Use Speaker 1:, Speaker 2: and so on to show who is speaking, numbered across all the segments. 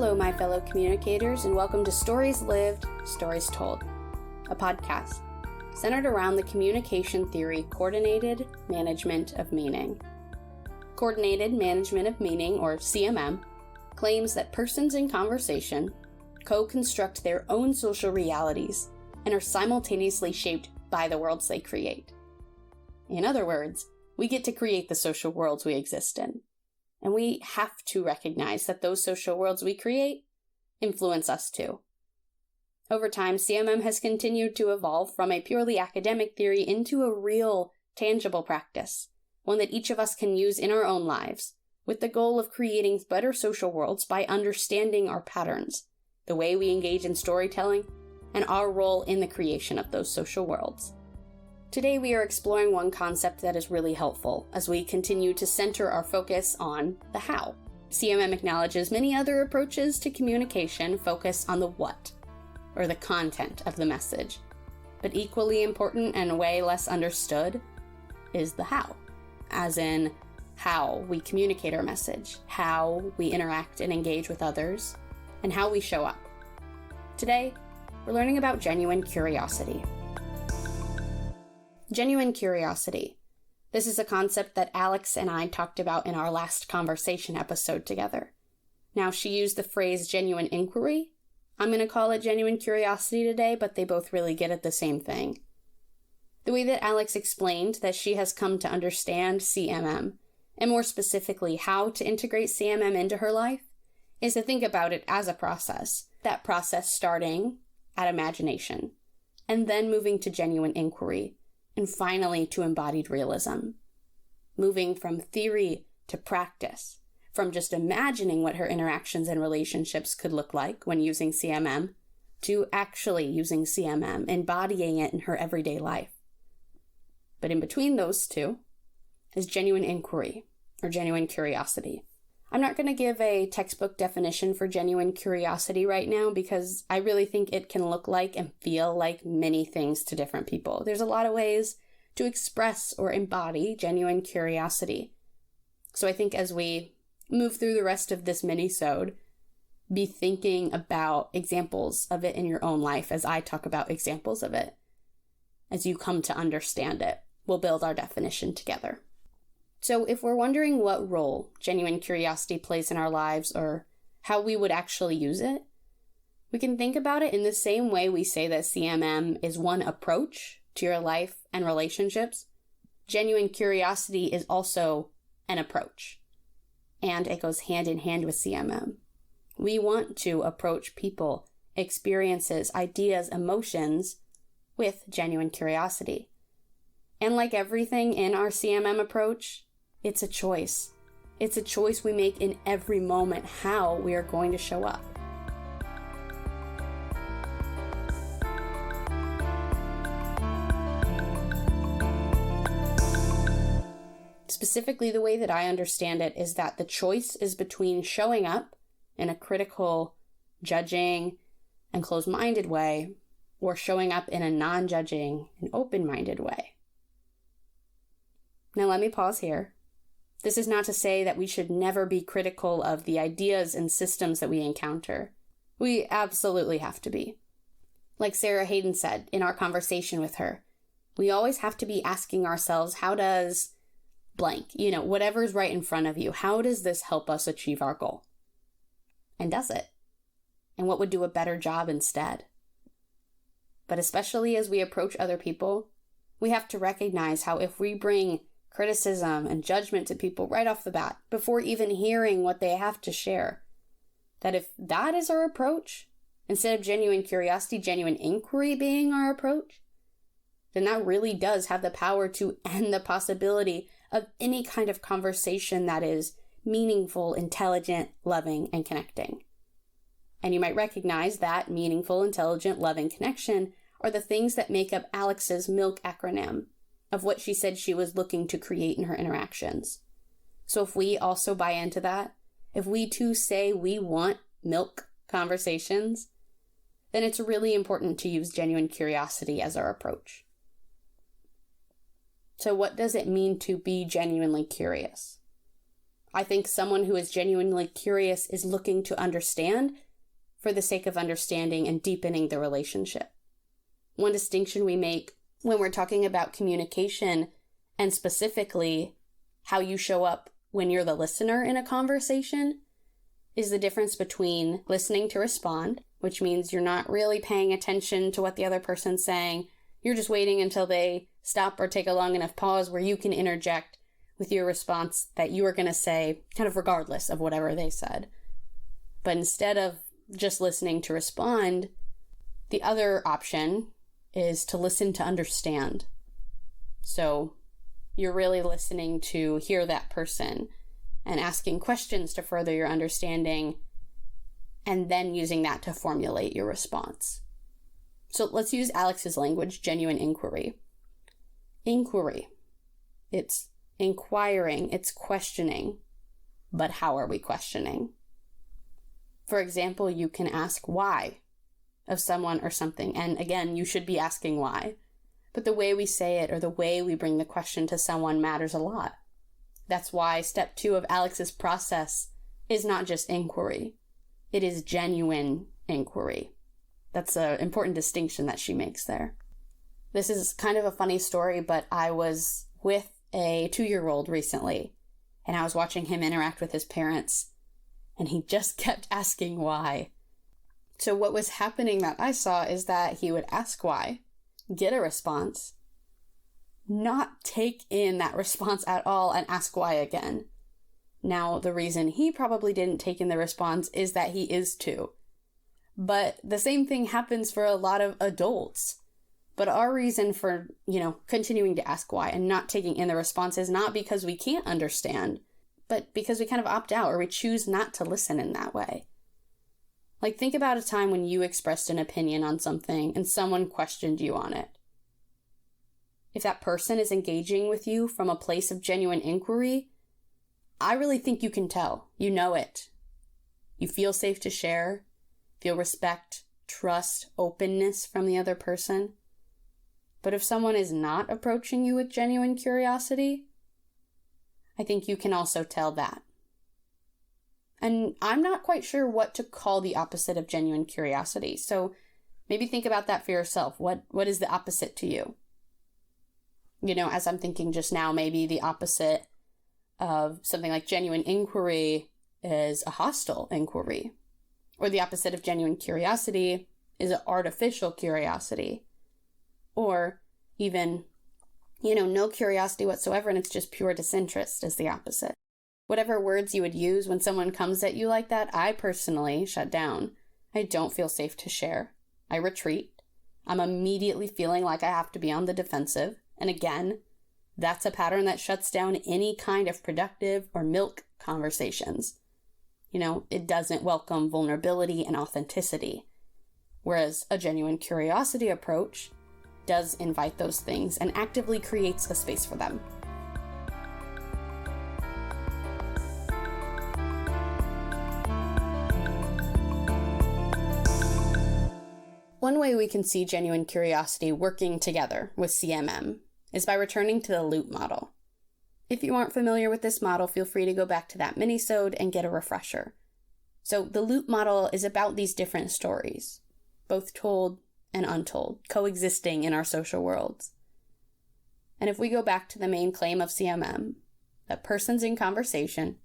Speaker 1: Hello, my fellow communicators, and welcome to Stories Lived, Stories Told, a podcast centered around the communication theory Coordinated Management of Meaning. Coordinated Management of Meaning, or CMM, claims that persons in conversation co-construct their own social realities and are simultaneously shaped by the worlds they create. In other words, we get to create the social worlds we exist in. And we have to recognize that those social worlds we create influence us too. Over time, CMM has continued to evolve from a purely academic theory into a real, tangible practice, one that each of us can use in our own lives, with the goal of creating better social worlds by understanding our patterns, the way we engage in storytelling, and our role in the creation of those social worlds. Today we are exploring one concept that is really helpful as we continue to center our focus on the how. CMM acknowledges many other approaches to communication focus on the what, or the content of the message. But equally important and way less understood is the how, as in how we communicate our message, how we interact and engage with others, and how we show up. Today, we're learning about genuine curiosity. Genuine curiosity. This is a concept that Alex and I talked about in our last conversation episode together. Now, she used the phrase genuine inquiry. I'm going to call it genuine curiosity today, but they both really get at the same thing. The way that Alex explained that she has come to understand CMM, and more specifically how to integrate CMM into her life, is to think about it as a process. That process starting at imagination, and then moving to genuine inquiry, and finally to embodied realism. Moving from theory to practice, from just imagining what her interactions and relationships could look like when using CMM, to actually using CMM, embodying it in her everyday life. But in between those two is genuine inquiry, or genuine curiosity. I'm not going to give a textbook definition for genuine curiosity right now because I really think it can look like and feel like many things to different people. There's a lot of ways to express or embody genuine curiosity. So I think as we move through the rest of this mini-sode, be thinking about examples of it in your own life as I talk about examples of it. As you come to understand it, we'll build our definition together. So if we're wondering what role genuine curiosity plays in our lives or how we would actually use it, we can think about it in the same way we say that CMM is one approach to your life and relationships. Genuine curiosity is also an approach, and it goes hand in hand with CMM. We want to approach people, experiences, ideas, emotions with genuine curiosity. And like everything in our CMM approach, it's a choice. It's a choice we make in every moment how we are going to show up. Specifically, the way that I understand it is that the choice is between showing up in a critical, judging, and closed-minded way, or showing up in a non-judging and open-minded way. Now let me pause here. This is not to say that we should never be critical of the ideas and systems that we encounter. We absolutely have to be. Like Sarah Hayden said in our conversation with her, we always have to be asking ourselves, how does blank, whatever's right in front of you, how does this help us achieve our goal? And does it? And what would do a better job instead? But especially as we approach other people, we have to recognize how if we bring criticism and judgment to people right off the bat, before even hearing what they have to share, that if that is our approach, instead of genuine curiosity, genuine inquiry being our approach, then that really does have the power to end the possibility of any kind of conversation that is meaningful, intelligent, loving, and connecting. And you might recognize that meaningful, intelligent, loving connection are the things that make up Alex's MILK acronym of what she said she was looking to create in her interactions. So if we also buy into that, if we too say we want milk conversations, then it's really important to use genuine curiosity as our approach. So what does it mean to be genuinely curious? I think someone who is genuinely curious is looking to understand for the sake of understanding and deepening the relationship. One distinction we make when we're talking about communication, and specifically how you show up when you're the listener in a conversation, is the difference between listening to respond, which means you're not really paying attention to what the other person's saying. You're just waiting until they stop or take a long enough pause where you can interject with your response that you are going to say, kind of regardless of whatever they said. But instead of just listening to respond, the other option is to listen to understand. So you're really listening to hear that person and asking questions to further your understanding, and then using that to formulate your response. So let's use Alex's language, genuine inquiry. Inquiry. It's inquiring, it's questioning. But how are we questioning? For example, you can ask why of someone or something. And again, you should be asking why. But the way we say it or the way we bring the question to someone matters a lot. That's why step 2 of Alex's process is not just inquiry. It is genuine inquiry. That's an important distinction that she makes there. This is kind of a funny story, but I was with a 2-year-old recently, and I was watching him interact with his parents, and he just kept asking why. So what was happening that I saw is that he would ask why, get a response, not take in that response at all, and ask why again. Now, the reason he probably didn't take in the response is that he is 2. But the same thing happens for a lot of adults. But our reason for, continuing to ask why and not taking in the response is not because we can't understand, but because we kind of opt out or we choose not to listen in that way. Like, think about a time when you expressed an opinion on something and someone questioned you on it. If that person is engaging with you from a place of genuine inquiry, I really think you can tell. You know it. You feel safe to share, feel respect, trust, openness from the other person. But if someone is not approaching you with genuine curiosity, I think you can also tell that. And I'm not quite sure what to call the opposite of genuine curiosity. So maybe think about that for yourself. What is the opposite to you? As I'm thinking just now, maybe the opposite of something like genuine inquiry is a hostile inquiry. Or the opposite of genuine curiosity is an artificial curiosity. Or even, no curiosity whatsoever, and it's just pure disinterest is the opposite. Whatever words you would use when someone comes at you like that, I personally shut down. I don't feel safe to share. I retreat. I'm immediately feeling like I have to be on the defensive. And again, that's a pattern that shuts down any kind of productive or milk conversations. It doesn't welcome vulnerability and authenticity. Whereas a genuine curiosity approach does invite those things and actively creates a space for them. One way we can see genuine curiosity working together with CMM is by returning to the LUUUUTT model. If you aren't familiar with this model, feel free to go back to that mini-sode and get a refresher. So the LUUUUTT model is about these different stories, both told and untold, coexisting in our social worlds. And if we go back to the main claim of CMM, that persons in conversation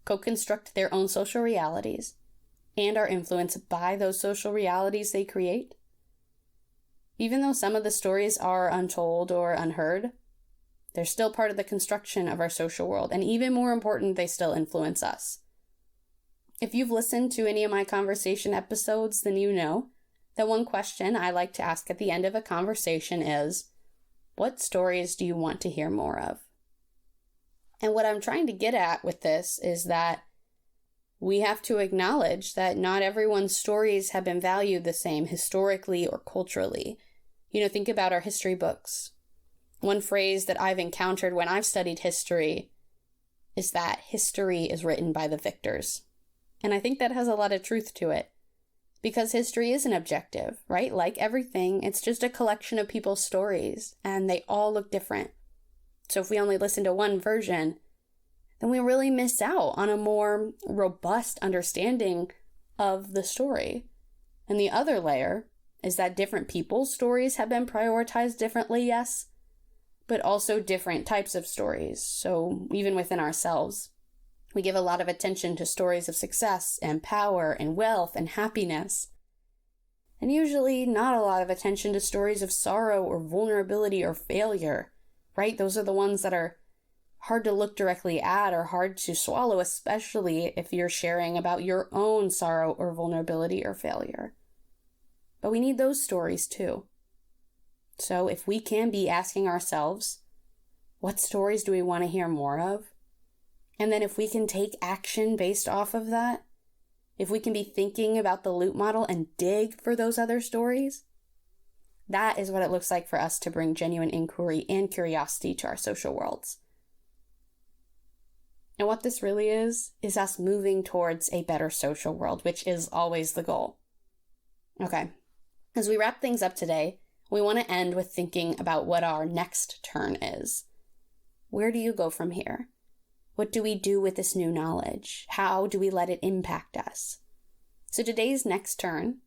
Speaker 1: co-construct their own social realities and are influenced by those social realities they create, even though some of the stories are untold or unheard, they're still part of the construction of our social world, and even more important, they still influence us. If you've listened to any of my conversation episodes, then you know that one question I like to ask at the end of a conversation is, what stories do you want to hear more of? And what I'm trying to get at with this is that we have to acknowledge that not everyone's stories have been valued the same historically or culturally. Think about our history books. One phrase that I've encountered when I've studied history is that history is written by the victors. And I think that has a lot of truth to it. Because history isn't objective, right? Like everything, it's just a collection of people's stories, and they all look different. So if we only listen to one version, then we really miss out on a more robust understanding of the story. And the other layer is that different people's stories have been prioritized differently, yes, but also different types of stories. So even within ourselves, we give a lot of attention to stories of success and power and wealth and happiness, and usually not a lot of attention to stories of sorrow or vulnerability or failure, right? Those are the ones that are hard to look directly at or hard to swallow, especially if you're sharing about your own sorrow or vulnerability or failure. But we need those stories too. So if we can be asking ourselves, what stories do we want to hear more of? And then if we can take action based off of that, if we can be thinking about the LUUUUTT model and dig for those other stories, that is what it looks like for us to bring genuine inquiry and curiosity to our social worlds. And what this really is us moving towards a better social world, which is always the goal. Okay, as we wrap things up today, we want to end with thinking about what our next turn is. Where do you go from here? What do we do with this new knowledge? How do we let it impact us? So today's next turn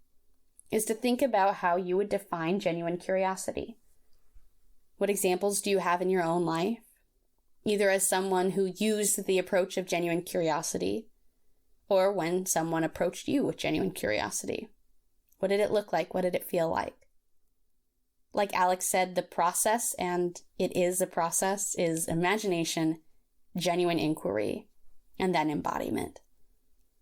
Speaker 1: is to think about how you would define genuine curiosity. What examples do you have in your own life? Either as someone who used the approach of genuine curiosity, or when someone approached you with genuine curiosity. What did it look like? What did it feel like? Like Alex said, the process, and it is a process, is imagination, genuine inquiry, and then embodiment.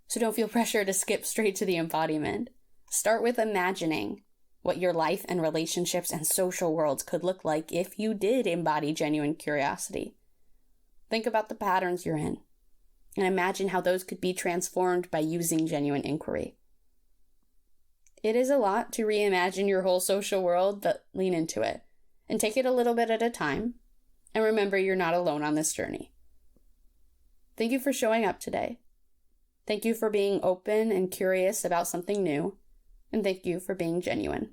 Speaker 1: So don't feel pressure to skip straight to the embodiment. Start with imagining what your life and relationships and social worlds could look like if you did embody genuine curiosity. Think about the patterns you're in, and imagine how those could be transformed by using genuine inquiry. It is a lot to reimagine your whole social world, but lean into it, and take it a little bit at a time, and remember you're not alone on this journey. Thank you for showing up today. Thank you for being open and curious about something new, and thank you for being genuine.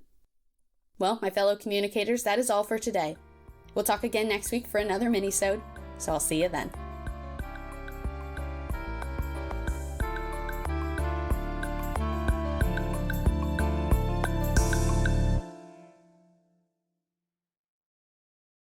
Speaker 1: Well, my fellow communicators, that is all for today. We'll talk again next week for another mini-sode, so I'll see you then.